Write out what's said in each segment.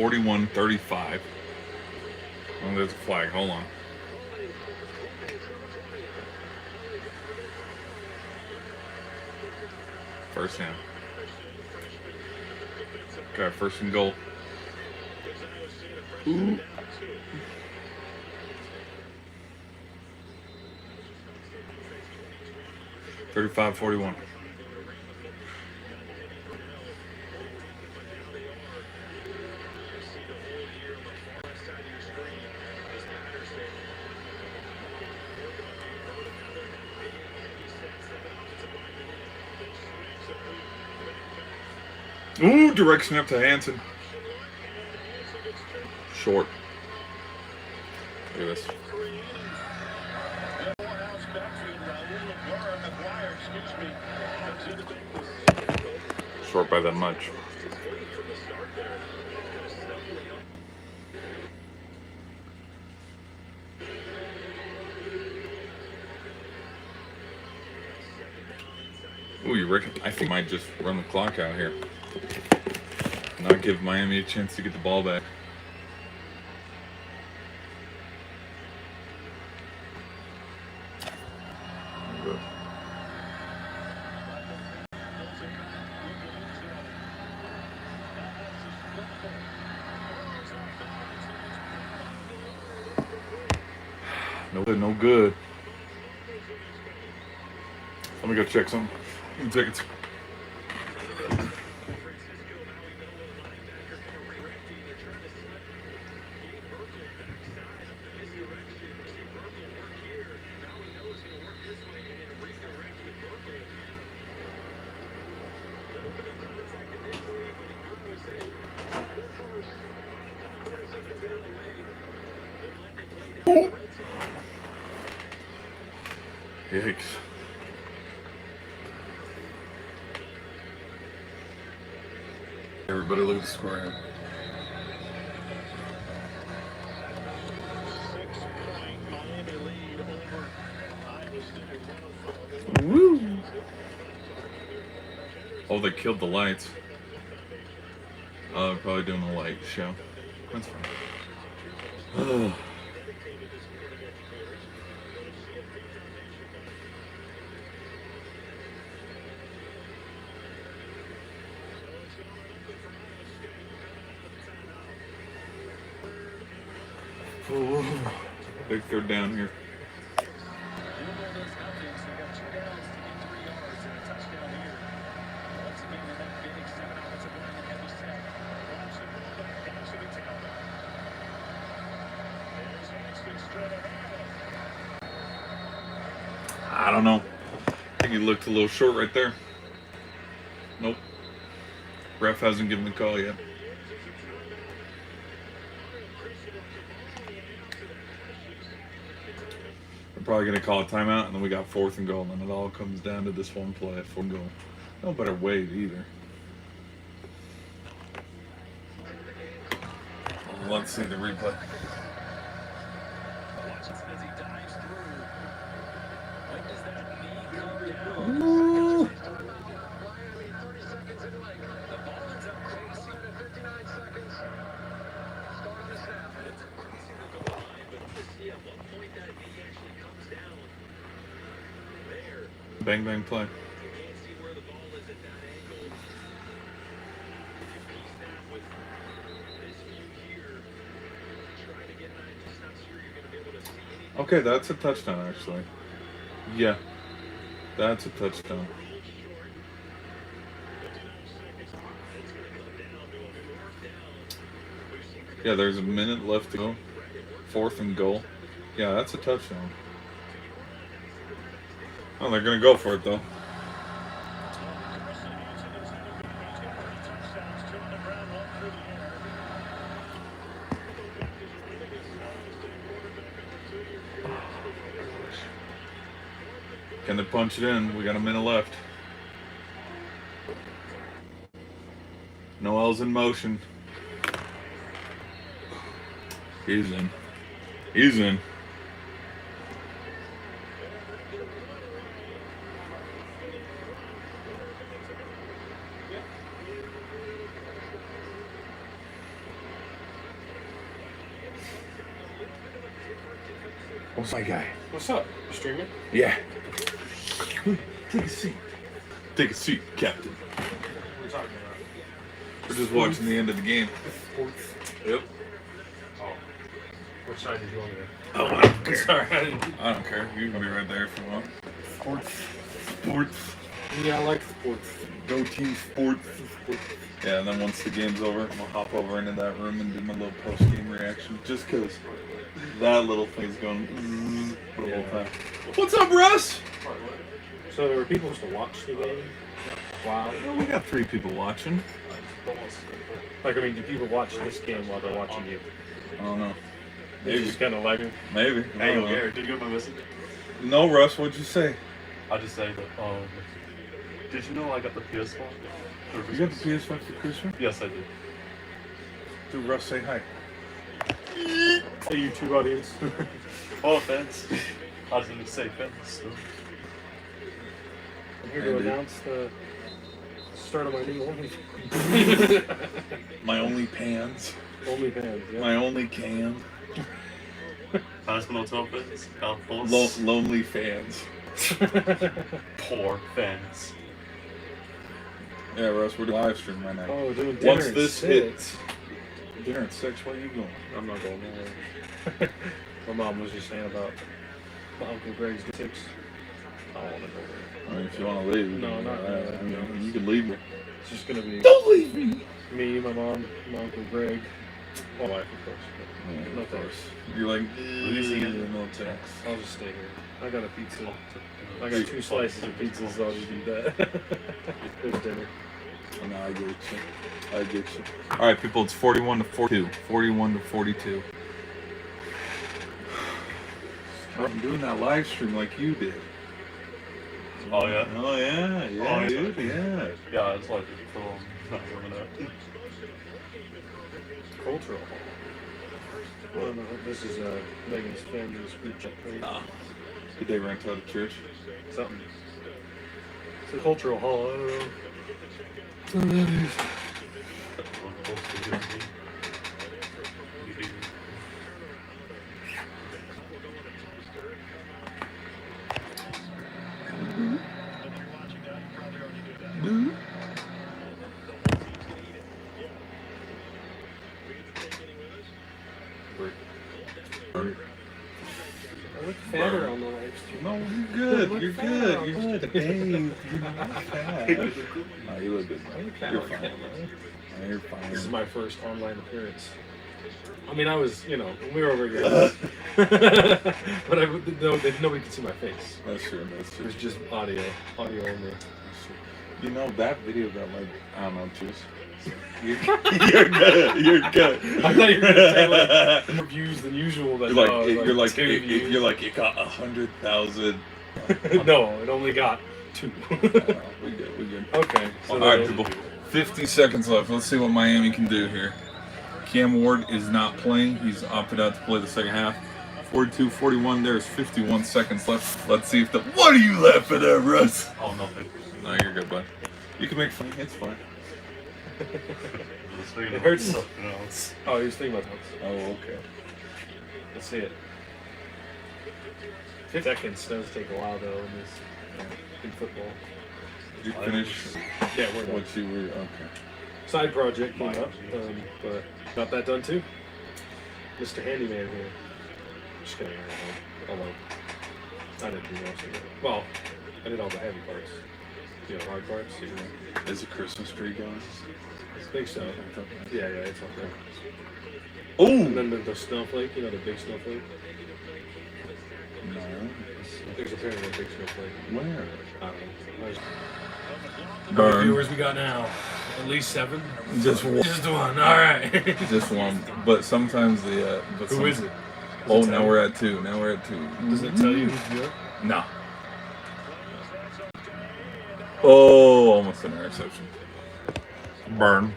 41-35. Oh, there's a flag. Hold on. First down. Okay, first and goal. Ooh. 35-41. Ooh, direct snap to Hansen. Short. Look at this. Short by that much. Ooh, you reckon? I think I might just run the clock out here. Not give Miami a chance to get the ball back. No good. Let me go check some. Tickets. Yikes. Everybody look at the square. Woo! Oh, they killed the lights. They're probably doing a light show. That's fine. Oh. Big third down here. I don't know. I think he looked a little short right there. Nope. Ref hasn't given the call yet. We're probably going to call a timeout, and then we got fourth and goal, and it all comes down to this one play, fourth and goal. No better wait either. Let's see the replay. Ooh. Bang, bang, play. Okay, that's a touchdown, actually. Yeah, that's a touchdown. Yeah, there's a minute left to go. Fourth and goal. Yeah, that's a touchdown. Oh, they're going to go for it, though. Can they punch it in? We got a minute left. Noel's in motion. He's in. He's in. What's my guy? What's up? You streaming? Yeah. Take a seat. Take a seat, Captain. What are you talking about? We're just watching the end of the game. Sports. Yep. Oh. Which side did you want me to? Oh, I don't care. Sorry, I didn't. I don't care. You can be right there if you want. Sports. Sports. Yeah, I like sports. Go team sports. Yeah, and then once the game's over, I'm gonna hop over into that room and do my little post-game reaction. Just because that little thing's going for the whole time. What's up, Russ? So there were people supposed to watch the game? Wow. Well, we got 3 people watching. Like, I mean, do people watch this game while they're watching you? I don't know. It's Maybe. just kind of like it. Maybe. I Hey, don't know. Gary, did you get my message? No, Russ, what'd you say? I just say that, did you know I got the PS5? You got the PS5 for Christmas? Yes, I did. Do Russ say hi? Hey, YouTube audience. Oh, offense. I was going to say fence. So. I'm here to announce the start of my new only. My only pans. Only fans, yeah. My only can. Husband hotel fans. Lonely fans. Poor fans. Yeah, Russ, we're doing live stream right now. Oh, doing dinner Once at this 6. hits, dinner at 6, where are you going? I'm not going nowhere. My mom was just saying about my Uncle Greg's 6. I don't want to go there. I mean, if you want to leave, No, not really, I mean, no. you can leave me. It's just gonna be Don't leave me. me, my mom, my Uncle Greg, my wife, of course. Yeah, No of course. thanks. You're like, Louisiana. no thanks. I'll just stay here. I got a pizza. I got 2 slices of pizza, so I'll just eat that. There's dinner. No, I get you. I get you. All right, people, it's 41 to 42. 41 to 42. I'm doing that live stream like you did. Oh, yeah? Oh, yeah. Yeah, Oh, yeah. dude. Yeah. Yeah, it's like, not warming up. Cultural. Well, no, this is Megan's family's group chat. Did they rent out a church? Something. It's a cultural hall. I don't know. I look fatter on the live stream. No, you're good. You're good. You're good. Dave, you're not fat. No, you look good, man. You're fine. No, you're fine. This is my first online appearance. I mean, I was, when we were over here. But nobody could see my face. That's true. That's It true. was just audio only. That's true. You know, that video got like, I don't know, just. You're good. You're good. I thought you were going to say like more views than usual. But You're like, two views. it got 100,000. No, it only got 2. We good. We good. Okay. So All right, people. 50 seconds left. Let's see what Miami can do here. Cam Ward is not playing. He's opted out to play the second half. 42-41. There's 51 seconds left. Let's see if the. What are you laughing at, Russ? Oh, nothing. No, you're good, bud. You can make fun. It's fine. It hurts. Something else. Oh, he was thinking about this. Oh, okay. Let's see it. 50 seconds does take a while though in football. Did you finish Yeah, we're done. what you were? Okay. Side project came up, but got that done too. Mr. Handyman here. Just kidding. Although I didn't do most of it. Well, I did all the heavy parts. Hard parts. Is a Christmas tree going? I think so. Yeah, it's up there. Oh! And then the snowflake, the big snowflake. No. There's apparently a big snowflake. Where? I don't know. How many Burn. viewers we got now? At least 7? Just one. Just one. Alright. Just one. But sometimes the. Who is it? Oh, now we're at 2. Now we're at 2. Does it tell you who's viewing? No. Oh, almost an interception. Burn.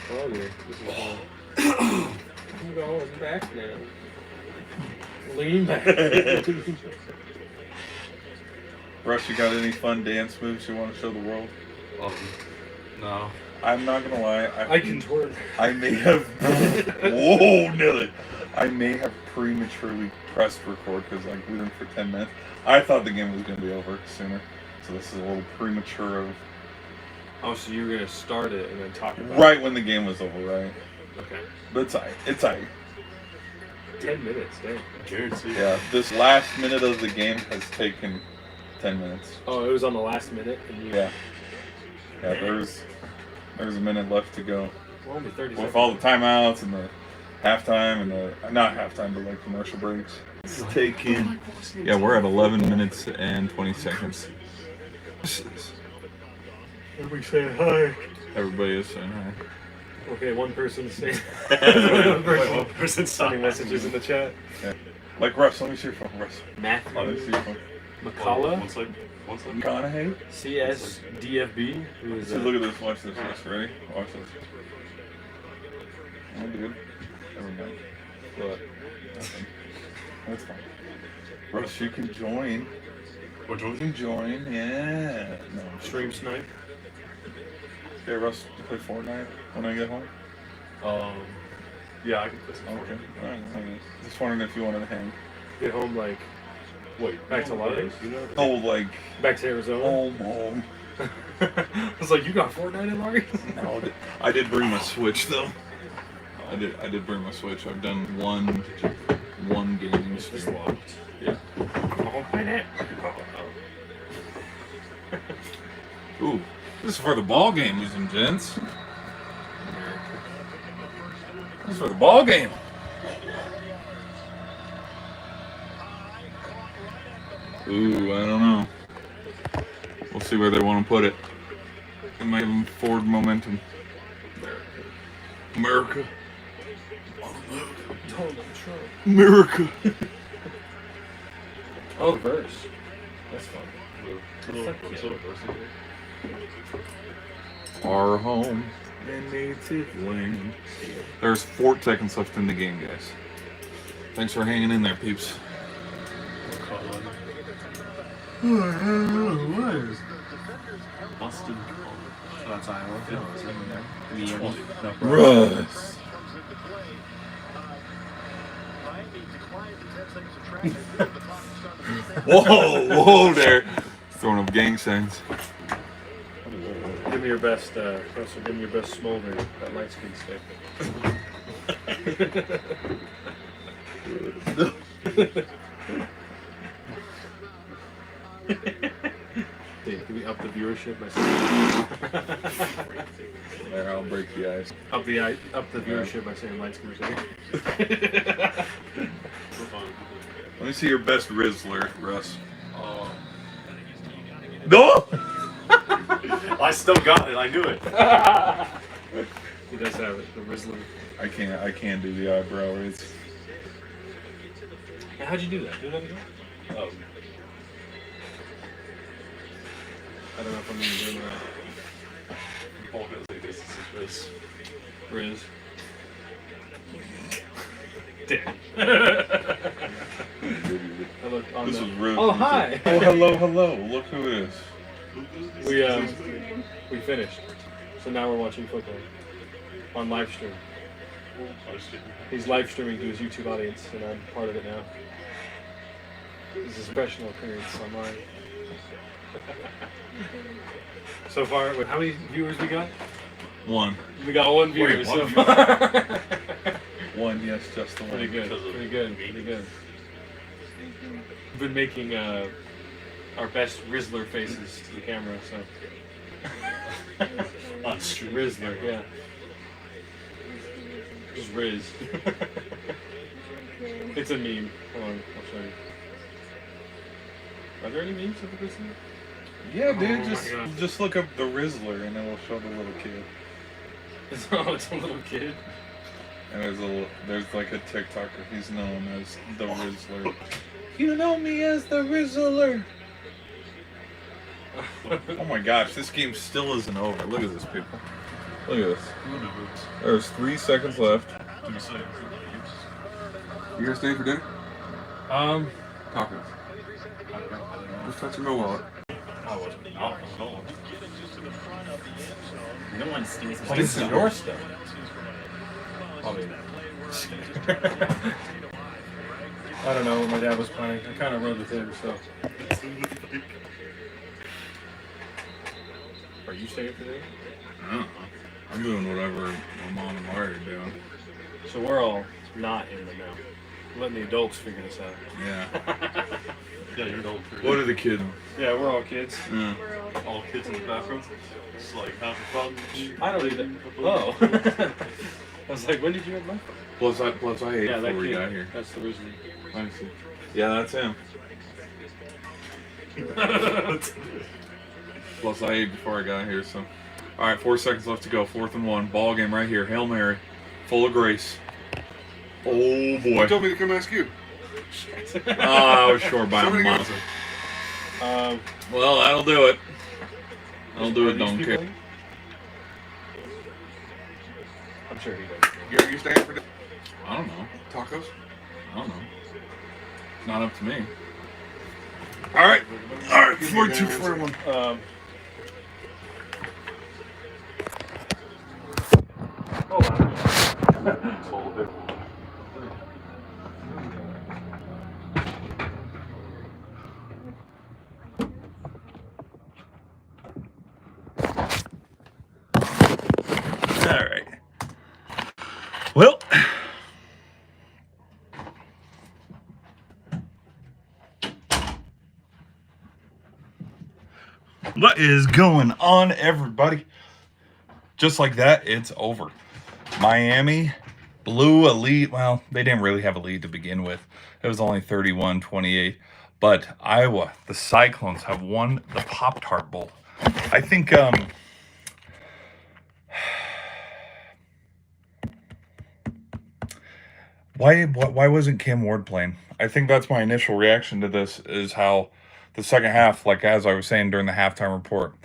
Oh, dear. This is I'm going back now. Lean back. Russ, you got any fun dance moves you want to show the world? No. I'm not gonna lie. I contort. I may have. Whoa, Nelly! I may have prematurely pressed record because like we were in for 10 minutes. I thought the game was gonna be over sooner, so this is a little premature. Of Oh, so you were gonna start it and then talk about right when the game was over, right? Okay. But it's aight. It's aight. 10 minutes, dang. Guaranteed. Yeah, this last minute of the game has taken 10 minutes. Oh, it was on the last minute, and you. Yeah. Yeah, there's a minute left to go. Well, only 30 With seconds. all the timeouts and the halftime and the not halftime but like commercial breaks. It's taking. Yeah, we're at 11 minutes and 20 seconds. Everybody saying hi. Everybody is saying hi. Okay, one person's saying. One person sending messages in the chat. Yeah. Like Russ, let me see your phone, Russ. Let me Matthew see your phone. McCullough, One second. McConaughey. CSDFB, who is So look at this. Watch this. Ready? Watch this. Oh, dude. Never mind. what? Nothing. That's fine. Russ, you can join. What You can join. Yeah. No. Stream snipe. Hey, Russ, you play Fortnite when I get home? Yeah, I can put some. Okay. Alright. Just wondering if you wanted to hang. Get home like Wait, back to London. You know? Oh, like Back to Arizona. home. I was like, you got Fortnite in Larry? No, I did bring my Switch though. I did bring my Switch. I've done one gaming It's stream. locked. Yeah. Oh, play that. Ooh, this is for the ball game, ladies and gents. This is for the ball game. Ooh, I don't know. We'll see where they want to put it. It might give them forward momentum. America. Donald Trump. America. Oh, the verse. That's fun. Our home and native land. There's 4 seconds left in the game, guys. Thanks for hanging in there, peeps. Boston. That's Iowa. Russ. Whoa there. Throwing up gang signs. Give me your best, Russell. Give me your best smolder. That light skin stick. Can we up the viewership by saying? There, I'll break the ice. Up the viewership by saying light skin stick. Let me see your best Rizzler, Russ. No! I still got it. I knew it. He does have it. The Rizzler. I can't do the eyebrow raise. Hey, how'd you do that? Do that again? Oh. I don't know if I'm even doing that. Paul goes like this. This is Riz. Damn. I looked on This the... is really. Oh, hi. Oh, hello. Look who it is. We finished. So now we're watching football on live stream. He's live streaming to his YouTube audience, and I'm part of it now. This is a professional appearance online. So far, how many viewers we got? 1. We got 1 viewer Wait, so one far. 1, yes, just the one. Pretty good. We've been making our best Rizzler faces to the camera, so. on stream. Rizzler, yeah. Just Riz. It's a meme. Hold on, I'll show you. Are there any memes of the Rizzler? Yeah, dude, Oh my God. just look up the Rizzler and it'll show the little kid. It's a little kid. And there's like a TikToker. He's known as the Rizzler. You know me as the Rizzler. Oh my gosh, this game still isn't over. Look at this, people. Look at this. There's 3 seconds left. You guys staying for dinner? Tacos. Just touching my wallet. I wasn't. No. No one steals Like, this is your stuff. Probably. I don't know what my dad was playing. I kind of rode with him, so. Are you staying for this? I don't know. I'm doing whatever my mom and Larry are doing. So we're all not in the now. Letting the adults figure this out. Yeah. Yeah, you're old. What are the kids? Yeah, we're all kids. Yeah. All kids in the bathroom. It's like having fun. I don't either. Oh. I was like, when did you have my phone? Plus I ate Yeah, that before we kid. got here. That's the reason. I see. Yeah, that's him. Plus I ate before I got here, so. All right, 4 seconds left to go. 4th and 1. Ball game right here. Hail Mary. Full of grace. Oh, You boy. told me to come ask you. I was short by a Somebody mile. Well, that'll do it. That'll do it, don't care. I'm sure he does. Gary, you staying for I don't know. tacos? I don't know. It's not up to me. All right. 42, 41. Hold on. All right. Well. What is going on, everybody? Just like that, it's over. Miami blew a lead. Well, they didn't really have a lead to begin with. It was only 31-28. But Iowa, the Cyclones, have won the Pop-Tart Bowl. I think why wasn't Cam Ward playing? I think that's my initial reaction to this, is how the second half, like as I was saying during the halftime report,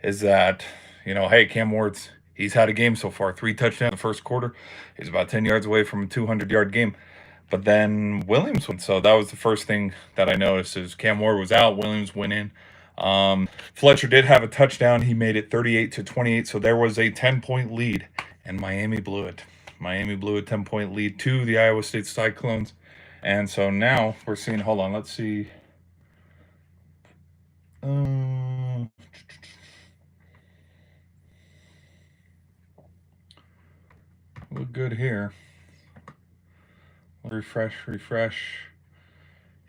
is that, you know, hey, Cam Ward's, he's had a game so far. 3 touchdowns in the first quarter. He's about 10 yards away from a 200-yard game. But then Williams went. So that was the first thing that I noticed, is Cam Ward was out. Williams went in. Fletcher did have a touchdown. He made it 38-28. So there was a 10-point lead, and Miami blew it. Miami blew a 10-point lead to the Iowa State Cyclones. And so now we're seeing, hold on, let's see. Look good here. Refresh.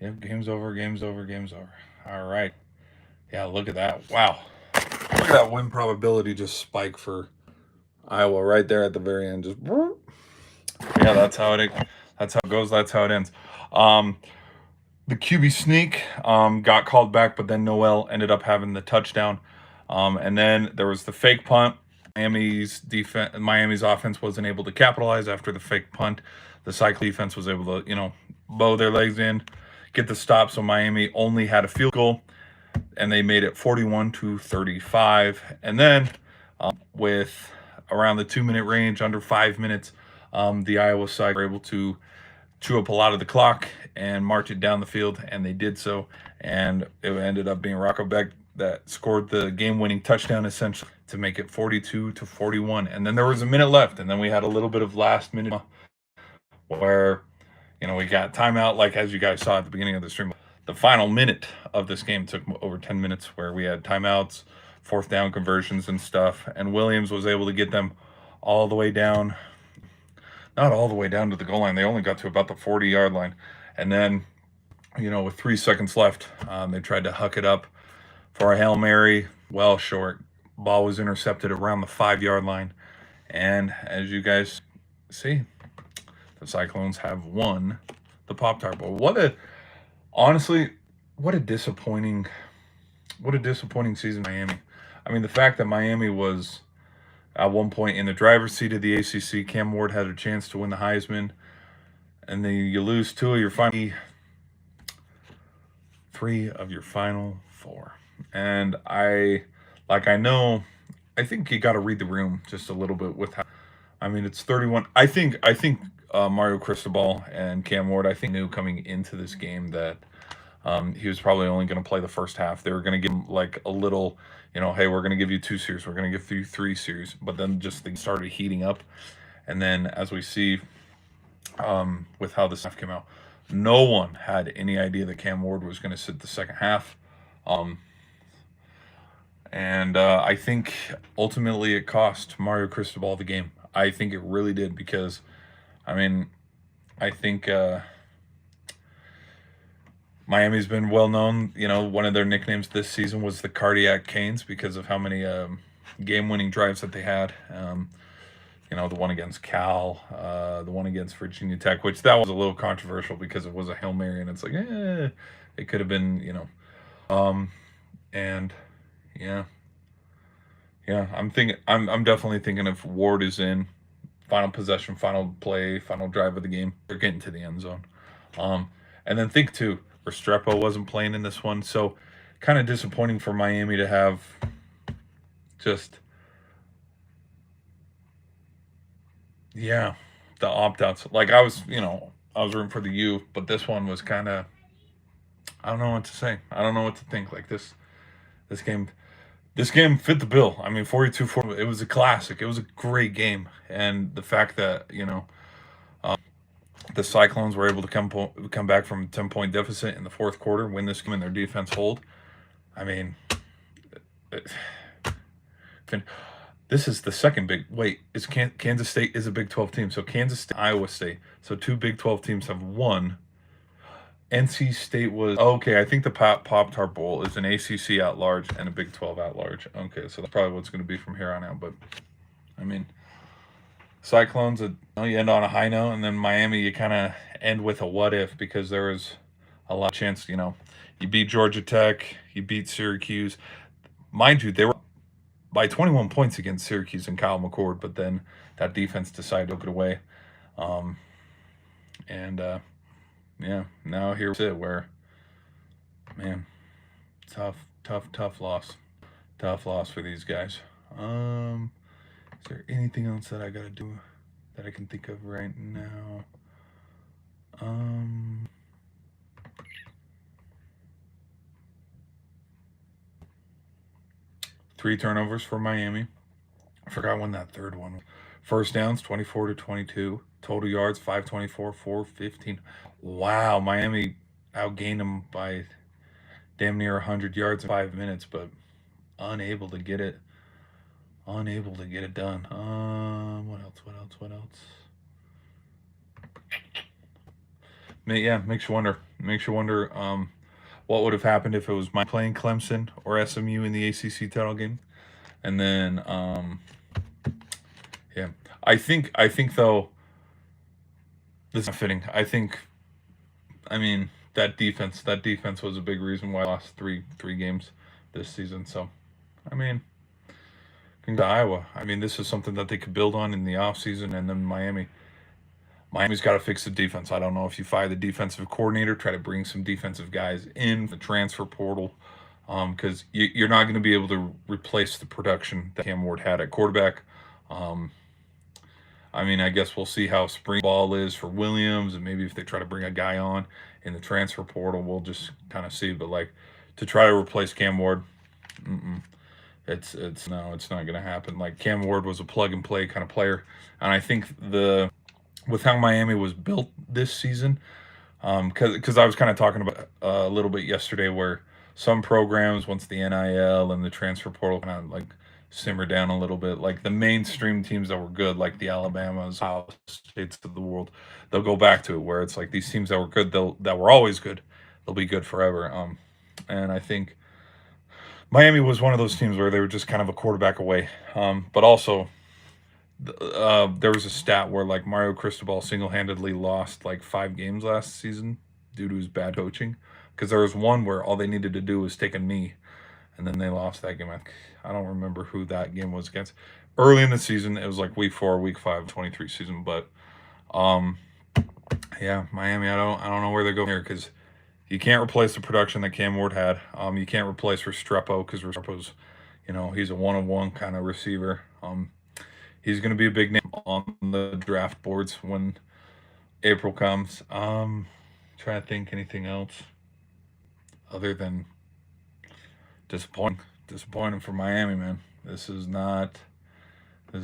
Yep, game's over. All right. Yeah, look at that. Wow. Look at that win probability just spike for Iowa right there at the very end. Just yeah, that's how it goes. That's how it ends. The QB sneak got called back, but then Noel ended up having the touchdown. And then there was the fake punt. Miami's offense wasn't able to capitalize after the fake punt. The Cyclone defense was able to, bow their legs in, get the stop. So Miami only had a field goal, and they made it 41-35. And then with around the 2-minute range, under 5 minutes, the Iowa side were able to chew up a lot of the clock and march it down the field, and they did so. And it ended up being Rocco Beck that scored the game-winning touchdown, essentially, to make it 42-41. And then there was a minute left, and then we had a little bit of last minute where, we got timeout, like as you guys saw at the beginning of the stream. The final minute of this game took over 10 minutes, where we had timeouts, 4th down conversions and stuff, and Williams was able to get them all the way down. Not all the way down to the goal line. They only got to about the 40-yard line. And then, with 3 seconds left, they tried to huck it up for a Hail Mary, well short. Ball was intercepted around the 5-yard line. And as you guys see, the Cyclones have won the Pop-Tart Bowl. What a disappointing season, Miami. I mean, the fact that Miami was at one point in the driver's seat of the ACC, Cam Ward had a chance to win the Heisman, and then you lose 3 of your final 4. And I think you got to read the room just a little bit with how, it's 31. I think Mario Cristobal and Cam Ward, I think, knew coming into this game that He was probably only going to play the first half. They were going to give him like a little, hey, we're going to give you 2 series, we're going to give you 3 series. But then just things started heating up, and then as we see with how this half came out, no one had any idea that Cam Ward was going to sit the second half. And I think ultimately it cost Mario Cristobal the game. I think it really did, because, I mean, I think Miami's been well known. One of their nicknames this season was the Cardiac Canes, because of how many game-winning drives that they had. The one against Cal, the one against Virginia Tech, which that was a little controversial because it was a Hail Mary, and it's like, it could have been, and yeah, I'm definitely thinking if Ward is in, final possession, final play, final drive of the game, they're getting to the end zone. And then think too, Restrepo wasn't playing in this one, so kind of disappointing for Miami to have just, the opt-outs. Like I was rooting for the U, but this one was kind of, I don't know what to say. I don't know what to think. Like this game fit the bill. I mean, 42-40, it was a classic. It was a great game. And the fact that, the Cyclones were able to come back from a 10-point deficit in the fourth quarter, win this game, and their defense hold. I mean, this is the second big. Wait, is Kansas State is a Big 12 team. So Kansas State, Iowa State. So 2 Big 12 teams have won. NC State was okay. I think the Pop-Tart Bowl is an ACC at large and a Big 12 at large. Okay, so that's probably what's going to be from here on out. But I mean, Cyclones, you end on a high note, and then Miami, you kind of end with a what if, because there was a lot of chance. You beat Georgia Tech, you beat Syracuse. Mind you, they were by 21 points against Syracuse and Kyle McCord, but then that defense decided to look it away. Now here's it where, man, tough loss. Tough loss for these guys. Is there anything else that I gotta do that I can think of right now? 3 turnovers for Miami. I forgot when that third one was. First downs, 24-22. Total yards, 524, 415. Wow, Miami outgained them by damn near 100 yards in 5 minutes, but unable to get it done. What else? Makes you wonder what would have happened if it was my playing Clemson or SMU in the ACC title game. And then I think though, this is not fitting. I mean, that defense was a big reason why I lost three games this season. So, I mean, to Iowa. I mean, this is something that they could build on in the offseason. And then Miami's got to fix the defense. I don't know if you fire the defensive coordinator, try to bring some defensive guys in the transfer portal, because you're not going to be able to replace the production that Cam Ward had at quarterback. I mean, I guess we'll see how spring ball is for Williams, and maybe if they try to bring a guy on in the transfer portal, we'll just kind of see. But like, to try to replace Cam Ward, it's not going to happen. Like, Cam Ward was a plug and play kind of player, and I think with how Miami was built this season, because I was kind of talking about a little bit yesterday, where some programs, once the NIL and the transfer portal kind of like simmer down a little bit, like the mainstream teams that were good, like the Alabamas, Ohio States of the world, they'll go back to it, where it's like these teams that were good, that were always good, they'll be good forever. And I think Miami was one of those teams where they were just kind of a quarterback away. But also, there was a stat where like Mario Cristobal single-handedly lost like 5 games last season due to his bad coaching, because there was one where all they needed to do was take a knee, and then they lost that game. I don't remember who that game was against. Early in the season, it was like week 4, week 5, 23 season. But Miami, I don't know where they're going here, because you can't replace the production that Cam Ward had. You can't replace Restrepo, because Restrepo's, he's a one-on-one kind of receiver. He's going to be a big name on the draft boards when April comes. Trying to think anything else. other than disappointing for Miami, man. This is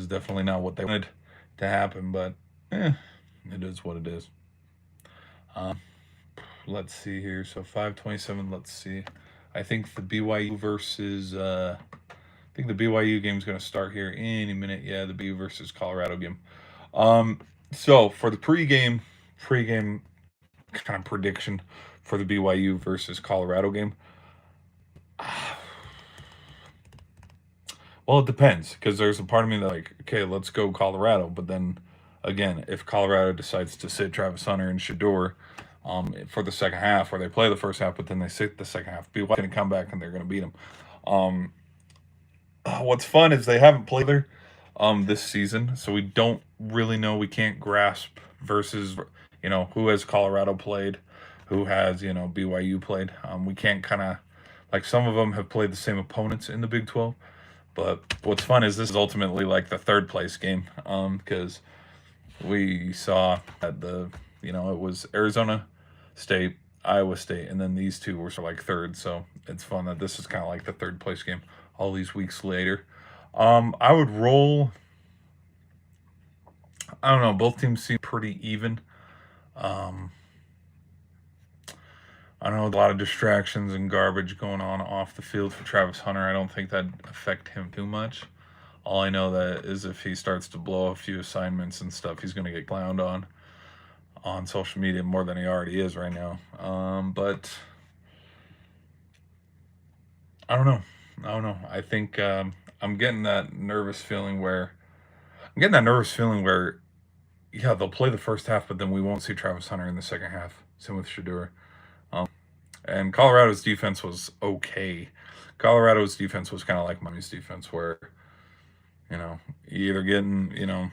definitely not what they wanted to happen, but it is what it is. Um, let's see here. So 5:27. Let's see. I think the BYU versus I think the BYU game is going to start here any minute. Yeah, the BYU versus Colorado game. Um, so for the pregame kind of prediction for the BYU versus Colorado game. Well, it depends because there's a part of me that like, okay, let's go Colorado, but then again, if Colorado decides to sit Travis Hunter and Shador for the second half, or they play the first half, but then they sit the second half, BYU going to come back and they're going to beat them. What's fun is they haven't played there this season, so we don't really know. We can't grasp versus who has Colorado played, who has BYU played. We can't kind of like some of them have played the same opponents in the Big 12. But what's fun is this is ultimately like the third place game because we saw that it was Arizona State, Iowa State, and then these two were sort of like third. So it's fun that this is kind of like the third place game all these weeks later. I would roll. I don't know. Both teams seem pretty even. I don't know, a lot of distractions and garbage going on off the field for Travis Hunter. I don't think that'd affect him too much. All I know that is if he starts to blow a few assignments and stuff, he's going to get clowned on social media more than he already is right now. But I don't know. I think I'm getting that nervous feeling where yeah, they'll play the first half, but then we won't see Travis Hunter in the second half. Same with Shador. And Colorado's defense was okay. Colorado's defense was kind of like Miami's defense, where you either getting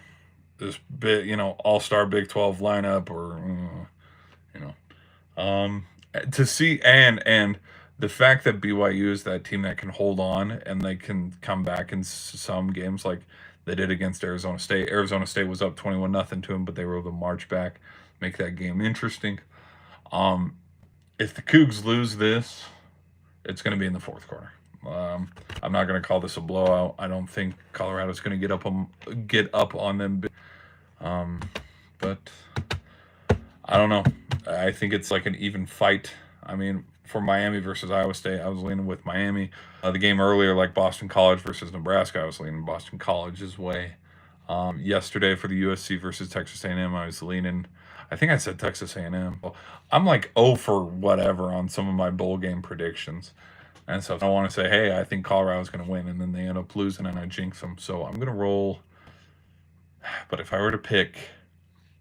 this bit all-star Big 12 lineup or to see and the fact that BYU is that team that can hold on and they can come back in some games like they did against Arizona State. Arizona State was up 21-0 to them, but they were able to march back, make that game interesting. If the Cougs lose this, it's going to be in the fourth quarter. I'm not going to call this a blowout. I don't think Colorado's going to get up on them. But I don't know. I think it's like an even fight. I mean, for Miami versus Iowa State, I was leaning with Miami. The game earlier, like Boston College versus Nebraska, I was leaning Boston College's way. Yesterday for the USC versus Texas A&M, I was leaning. I think I said Texas A&M. I'm like 0 for whatever on some of my bowl game predictions. And so I want to say, hey, I think Colorado's going to win, and then they end up losing, and I jinx them. So I'm going to roll. But if I were to pick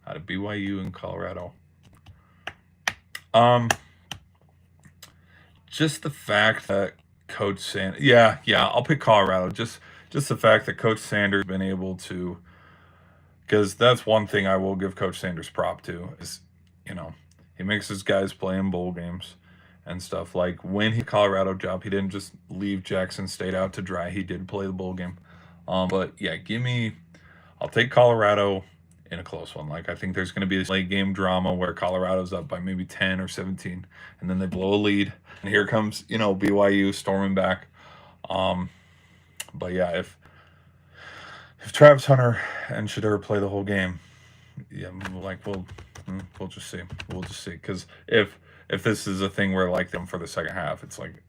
out of BYU and Colorado, just the fact that Coach Sanders, yeah, I'll pick Colorado. Just the fact that Coach Sanders has been able to, because that's one thing I will give Coach Sanders prop to is, he makes his guys play in bowl games and stuff. Like when he Colorado job, he didn't just leave Jackson State out to dry. He did play the bowl game. But yeah, I'll take Colorado in a close one. Like I think there's going to be this late game drama where Colorado's up by maybe 10 or 17, and then they blow a lead, and here comes BYU storming back. But yeah, if Travis Hunter and Shador play the whole game, yeah, like we'll just see. We'll just see, because if this is a thing where like them for the second half, it's like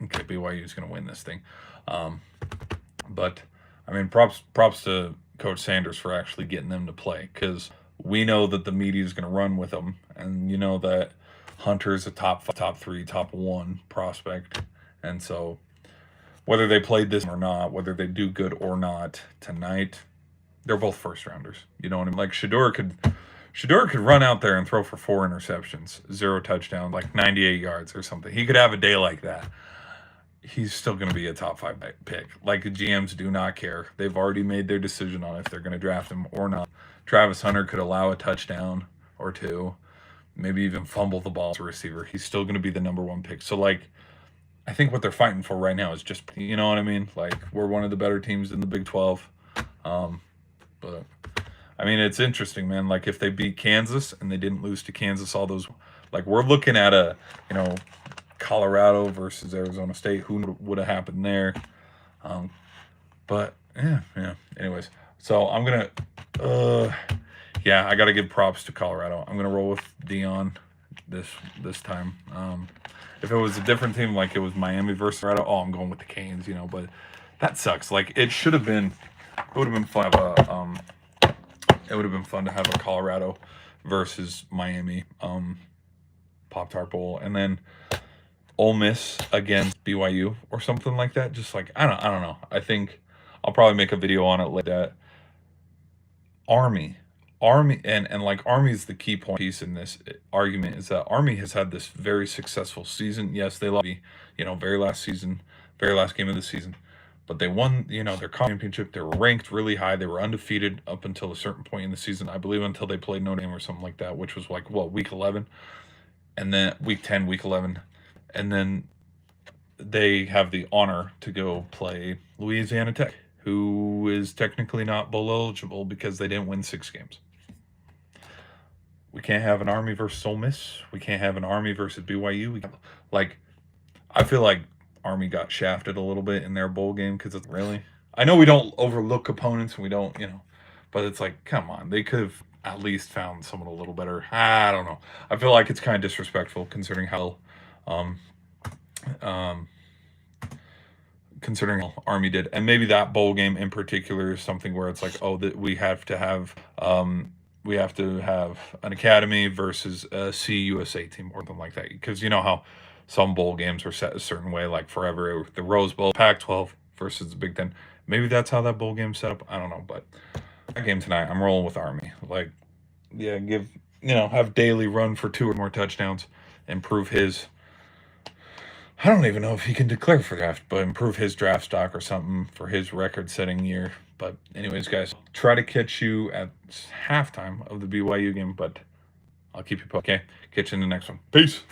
okay, BYU is going to win this thing. But I mean, props to Coach Sanders for actually getting them to play, because we know that the media is going to run with them, and that Hunter is a top 3, top 1 prospect, and so whether they played this or not, whether they do good or not tonight, they're both first rounders. You know what I mean? Like Shador could run out there and throw for 4 interceptions, 0 touchdowns, like 98 yards or something. He could have a day like that. He's still going to be a top 5 pick. Like the GMs do not care. They've already made their decision on if they're going to draft him or not. Travis Hunter could allow a touchdown or 2, maybe even fumble the ball as a receiver. He's still going to be the number 1 pick. So like, I think what they're fighting for right now is just, you know what I mean? Like we're one of the better teams in the Big 12. But I mean, it's interesting, man. Like if they beat Kansas and they didn't lose to Kansas, all those, like we're looking at a, Colorado versus Arizona State. Who would have happened there? But yeah. Anyways, so I'm gonna, yeah, I gotta give props to Colorado. I'm gonna roll with Dion this time. If it was a different team, like it was Miami versus Colorado, I'm going with the Canes, but that sucks. Like it should have been. It would have been fun. It would have been fun to have a Colorado versus Miami Pop-Tart Bowl, and then Ole Miss against BYU or something like that. Just like I don't know. I think I'll probably make a video on it like that. Army, and like Army is the key point piece in this argument is that Army has had this very successful season. Yes, they lost, very last season, very last game of the season, but they won, their championship. They were ranked really high. They were undefeated up until a certain point in the season, I believe, until they played Notre Dame or something like that, which was like week 11, and then week 10, week 11, and then they have the honor to go play Louisiana Tech, who is technically not bowl eligible because they didn't win 6 games. We can't have an Army versus Ole Miss. We can't have an Army versus BYU. I feel like Army got shafted a little bit in their bowl game because it's really. I know we don't overlook opponents, and we don't, but it's like, come on, they could have at least found someone a little better. I don't know. I feel like it's kind of disrespectful considering how, considering how Army did, and maybe that bowl game in particular is something where it's like, that we have to have an academy versus a CUSA team or something like that, because you know how some bowl games are set a certain way, like forever, the Rose Bowl, Pac-12 versus the Big Ten. Maybe that's how that bowl game's set up. I don't know, but that game tonight, I'm rolling with Army. Like, yeah, have Daly run for 2 or more touchdowns, improve his. I don't even know if he can declare for draft, but improve his draft stock or something for his record-setting year. But anyways, guys, try to catch you at halftime of the BYU game, but I'll keep you posted. Okay, catch you in the next one. Peace.